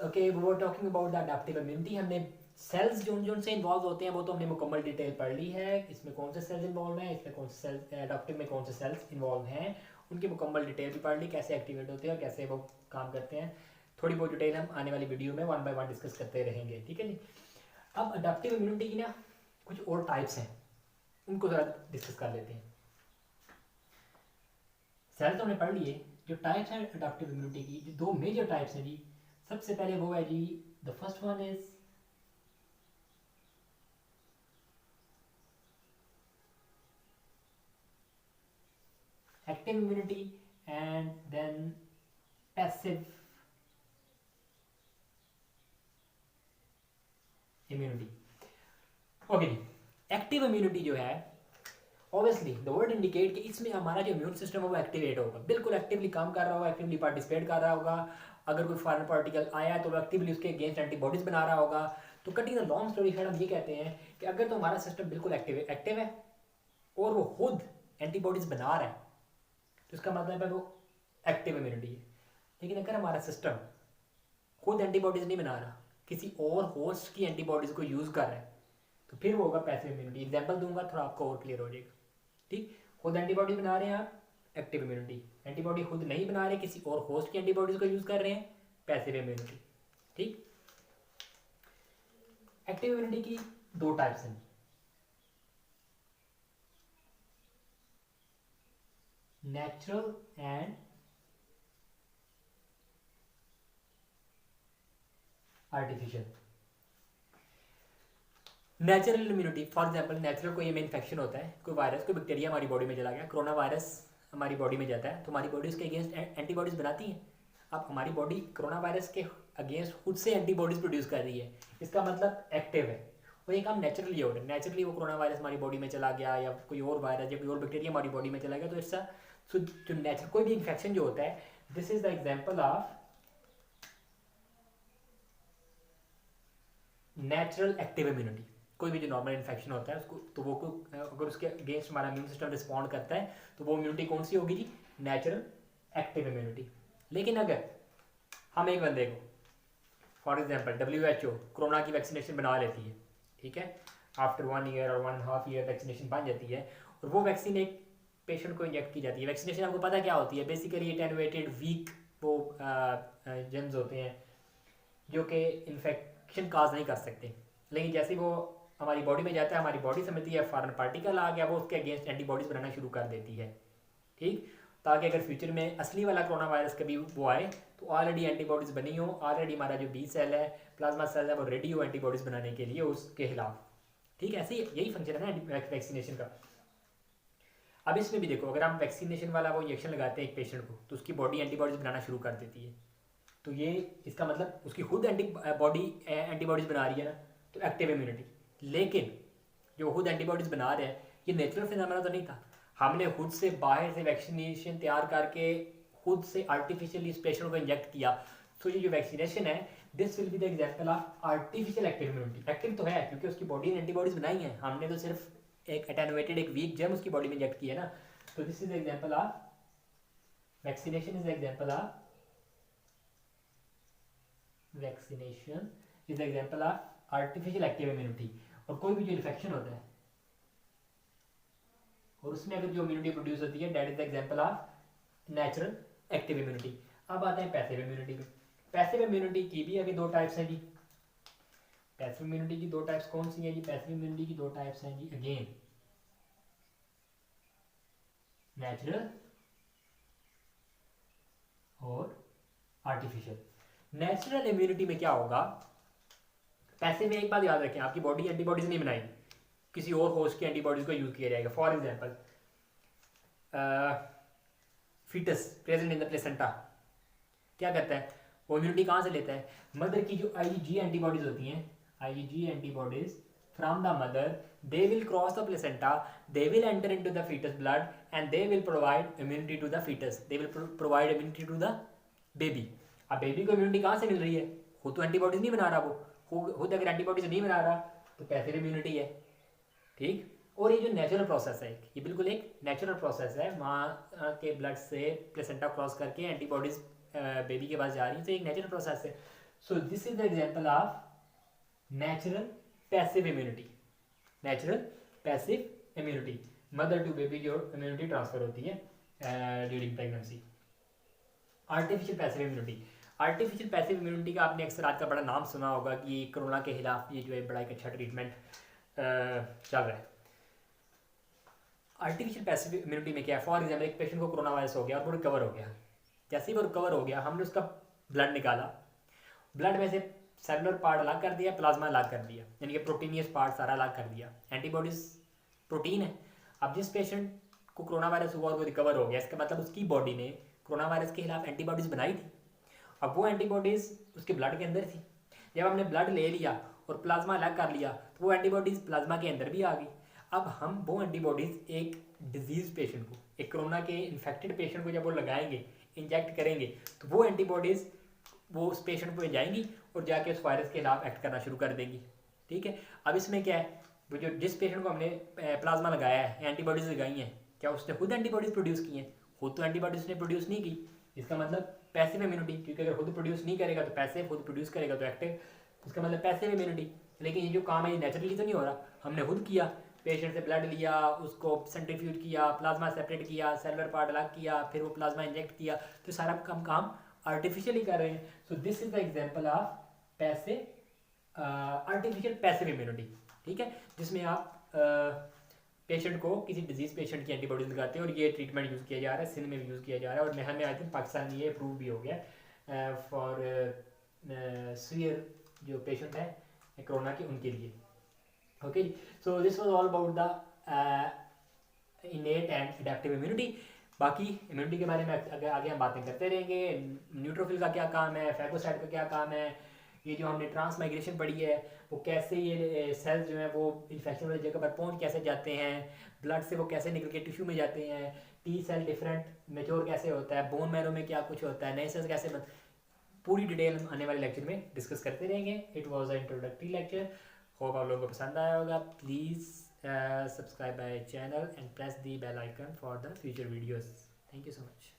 Okay, वो talking about the adaptive immunity. हमने sales जो से इन्वॉल्व होते हैं वो तो हमने मुकम्मल डिटेल पढ़ ली है, इसमें कौन से सेल्स इन्वॉल्व हैं, इसमें कौन से सेल्स अडैप्टिव में कौन से सेल्स इन्वॉल्व हैं, उनकी मुकम्मल डिटेल भी पढ़ ली, कैसे एक्टिवेट होते हैं और कैसे वो काम करते हैं। थोड़ी बहुत डिटेल हम आने वाली वीडियो में 1 बाय 1 डिस्कस करते रहेंगे, ठीक है जी। अब अडैप्टिव इम्यूनिटी की ना कुछ और टाइप्स हैं, उनको ज़रा डिस्कस कर लेते हैं। सेल्स तो हमने पढ़ लिए, जो टाइप्स हैं अडैप्टिव इम्यूनिटी की, जो दो मेजर टाइप्स हैं जी। सबसे पहले वो है जी, the first one is active immunity and then passive immunity। Okay जी, एक्टिव इम्यूनिटी जो है ऑब्वियसली द वर्ड इंडिकेट कि इसमें हमारा जो इम्यून सिस्टम है वो एक्टिवेट होगा, बिल्कुल एक्टिवली काम कर रहा होगा, एक्टिवली पार्टिसिपेट कर रहा होगा। अगर कोई फॉरेन पार्टिकल आया तो वो एक्टिवली उसके अगेंस्ट एंटीबॉडीज बना रहा होगा। तो cutting the long story short हम ये कहते हैं कि अगर तो हमारा सिस्टम बिल्कुल एक्टिव है और वो खुद एंटीबॉडीज बना रहा है तो इसका मतलब है वो एक्टिव इम्यूनिटी है। लेकिन अगर हमारा सिस्टम खुद एंटीबॉडीज नहीं बना रहा, किसी और होस्ट की एंटीबॉडीज को यूज कर रहा है, तो फिर वो होगा पैसिव इम्यूनिटी। एग्जांपल दूंगा थोड़ा आपको और क्लियर हो जाएगा, ठीक। खुद एंटीबॉडी बना रहे हैं आप, एक्टिव इम्यूनिटी। एंटीबॉडी खुद नहीं बना रहे, किसी और होस्ट की एंटीबॉडीज को यूज कर रहे हैं, पैसिव इम्यूनिटी, ठीक। एक्टिव इम्यूनिटी की दो टाइप्स हैं, natural and artificial. Natural immunity, for example natural कोई हमें इन्फेक्शन होता है, कोई वायरस कोई बैक्टीरिया हमारी बॉडी में चला गया, कोरोना वायरस हमारी बॉडी में जाता है, तो हमारी बॉडी उसके अगेंस्ट एंटीबॉडीज बनाती है। अब हमारी बॉडी कोरोना वायरस के अगेंस्ट खुद से एंटीबॉडीज प्रोड्यूस कर रही है, इसका मतलब एक्टिव है। और ये काम नेचुरली हो रहा है, नेचुरली वो कोरोना वायरस हमारी बॉडी में चला गया या कोई और वायरस या कोई और बैक्टीरिया हमारी बॉडी में चला गया, तो इसका जो नेचुरल कोई भी इन्फेक्शन जो होता है, this is the example of natural active immunity. कोई भी जो नॉर्मल इन्फेक्शन होता है उसको, तो वो अगर उसके अगेंस्ट हमारा इम्यून सिस्टम रिस्पॉन्ड करता है तो वो इम्यूनिटी कौन सी होगी जी, नेचुरल एक्टिव इम्यूनिटी। लेकिन अगर हम एक बंदे को फॉर एग्जांपल WHO कोरोना की वैक्सीनेशन बना लेती है, ठीक है, आफ्टर 1 ईयर और 1.5 ईयर वैक्सीनेशन बन जाती है और वो वैक्सीन एक पेशेंट को इंजेक्ट की जाती है। वैक्सीनेशन आपको पता क्या होती है, बेसिकली एटेनुएटेड वीक वो जेम्स होते हैं जो कि इन्फेक्शन काज नहीं कर सकते, लेकिन जैसे वो हमारी बॉडी में जाता है, हमारी बॉडी समझती है फॉरेन पार्टिकल आ गया, वो उसके अगेंस्ट एंटीबॉडीज बनाना शुरू कर देती है, ठीक। ताकि अगर फ्यूचर में असली वाला कोरोना वायरस कभी वो आए तो ऑलरेडी एंटीबॉडीज बनी हो, ऑलरेडी हमारा जो बी सेल है, प्लाज्मा सेल है, वो रेडी हो एंटीबॉडीज बनाने के लिए उसके खिलाफ, ठीक। ऐसे यही फंक्शन है ना वैक्सीनेशन का। अब इसमें भी देखो, अगर हम वैक्सीनेशन वाला वो इंजेक्शन लगाते हैं एक पेशेंट को तो उसकी बॉडी एंटीबॉडीज बनाना शुरू कर देती है, तो ये इसका मतलब उसकी खुद एंटीबॉडीज बना रही है ना, तो एक्टिव इम्यूनिटी। लेकिन जो खुद एंटीबॉडीज बना रहे हैं ये नेचुरल फिनोमेना तो नहीं था, हमने खुद से बाहर से वैक्सीनेशन तैयार करके खुद से आर्टिफिशियली इस पेशेंट को इंजेक्ट किया। तो ये जो वैक्सीनेशन है, this will be the example of artificial active immunity. Active तो है क्योंकि उसकी बॉडी ने एंटीबॉडीज बनाई है, हमने तो सिर्फ एक एटेनुएटेड एक वीक जेम उसकी बॉडी में इंजेक्ट किया ना। तो this is the example of vaccination, is the example of vaccination is the example of artificial active immunity. और कोई भी जो इन्फेक्शन होता है और उसमें अगर जो इम्यूनिटी प्रोड्यूस होती है, that is the example of natural active immunity. अब आते हैं पैसिव इम्यूनिटी पे। पैसिव इम्यूनिटी की भी अभी दो टाइप्स हैं जी। पैसिव इम्यूनिटी की दो टाइप्स कौन सी हैं जी, पैसिव इम्यूनिटी की दो टाइप्स हैं जी, अगेन नेचुरल और आर्टिफिशियल। नेचुरल इम्यूनिटी में क्या होगा, पैसिव में एक बात याद रखें, आपकी बॉडी एंटीबॉडीज नहीं बनाएगी, किसी और होस्ट की एंटीबॉडीज को यूज किया जाएगा। For example foetus present in the placenta क्या करता है, वो इम्यूनिटी कहाँ से लेता है, मदर की जो IgG एंटीबॉडीज होती हैं, IgG antibodies from the mother, they will cross the placenta, they will enter into the fetus blood and they will provide immunity to the fetus, they will provide immunity to the baby। अब baby को immunity कहाँ से मिल रही है, खुद तो antibodies नहीं बना रहा, वो खुद अगर एंटीबॉडीज नहीं बना रहा तो पैसिव इम्यूनिटी है, ठीक। और ये जो नेचुरल प्रोसेस है, ये बिल्कुल एक नेचुरल प्रोसेस है, माँ के ब्लड से प्लेसेंटा क्रॉस करके एंटीबॉडीज बेबी के पास जा रही है, तो एक नेचुरल प्रोसेस है। So this is the example of natural passive immunity. Natural passive immunity, mother to baby जो इम्यूनिटी ट्रांसफर होती है during pregnancy. Artificial passive immunity, artificial passive immunity का आपने अक्सर आज का बड़ा नाम सुना होगा कि कोरोना के खिलाफ ये जो है बड़ा एक अच्छा ट्रीटमेंट चल रहा है। आर्टिफिशियल पैसिव इम्यूनिटी में क्या है, फॉर एग्जाम्पल एक पेशेंट को कोरोना वायरस हो गया और वो रिकवर हो गया, जैसे ही वो रिकवर हो गया हमने उसका ब्लड निकाला, ब्लड में से सेलुलर पार्ट अलग कर दिया, प्लाज्मा अलग कर दिया, यानी कि प्रोटीनियस पार्ट सारा अलग कर दिया, एंटीबॉडीज प्रोटीन है। अब जिस पेशेंट को कोरोना वायरस हुआ और वो रिकवर हो गया, इसका मतलब उसकी बॉडी ने कोरोना वायरस के खिलाफ एंटीबॉडीज बनाई थी। अब वो एंटीबॉडीज उसके ब्लड के अंदर थी, जब हमने ब्लड ले लिया और प्लाज्मा अलग कर लिया तो वो एंटीबॉडीज प्लाज्मा के अंदर भी आ गई। अब हम वो एंटीबॉडीज एक डिजीज पेशेंट को, एक कोरोना के इन्फेक्टेड पेशेंट को जब वो लगाएंगे, इंजेक्ट करेंगे, तो वो एंटीबॉडीज वो उस पेशेंट को जाएंगी और जाके उस वायरस के खिलाफ एक्ट करना शुरू कर देंगी। ठीक है, अब इसमें क्या है, वो जो जिस पेशेंट को हमने प्लाज्मा लगाया है, एंटीबॉडीज लगाई हैं, क्या उसने खुद एंटीबॉडीज प्रोड्यूस की हैं? खुद तो एंटीबॉडीज ने प्रोड्यूस नहीं की। इसका मतलब पैसिव इम्यूनिटी, क्योंकि अगर खुद प्रोड्यूस नहीं करेगा तो पैसिव, खुद प्रोड्यूस करेगा तो एक्टिव, इसका मतलब पैसिव इम्यूनिटी। लेकिन ये जो काम है ये नेचुरली तो नहीं हो रहा, हमने खुद किया, पेशेंट से ब्लड लिया, उसको सेंट्रीफ्यूज किया, प्लाज्मा सेपरेट किया, सेलुलर पार्ट अलग किया, फिर वो प्लाज्मा इंजेक्ट किया, तो सारा काम आर्टिफिशियली कर रहे हैं। सो this is the example of passive artificial passive immunity. ठीक है, जिसमें आप पेशेंट को, किसी डिजीज पेशेंट की एंटीबॉडीज लगाते हैं और ये ट्रीटमेंट यूज़ किया जा रहा है, सिंध में भी यूज़ किया जा रहा है और हमें आई थिंक पाकिस्तान में ये अप्रूव भी हो गया फॉर सीवियर जो पेशेंट है कोरोना के, उनके लिए। Okay, so this was all about the इनेट and adaptive immunity. बाकी इम्यूनिटी के बारे में आगे हम बातें करते रहेंगे। न्यूट्रोफिल का क्या काम है, फैगोसाइट का क्या काम है, ये जो हमने ट्रांसमाइग्रेशन पढ़ी है वो कैसे ये सेल्स जो हैं वो इन्फेक्शन वाली जगह पर पहुंच कैसे जाते हैं, ब्लड से वो कैसे निकल के टिश्यू में जाते हैं, टी सेल डिफरेंट मेच्योर कैसे होता है, बोन मैरो में क्या कुछ होता है, नए सेल्स कैसे पूरी डिटेल हम आने वाले लेक्चर में डिस्कस करते रहेंगे। It was a introductory lecture, hope आप लोगों को पसंद आया होगा। Please subscribe my channel and press the bell icon for the future videos. Thank you so much.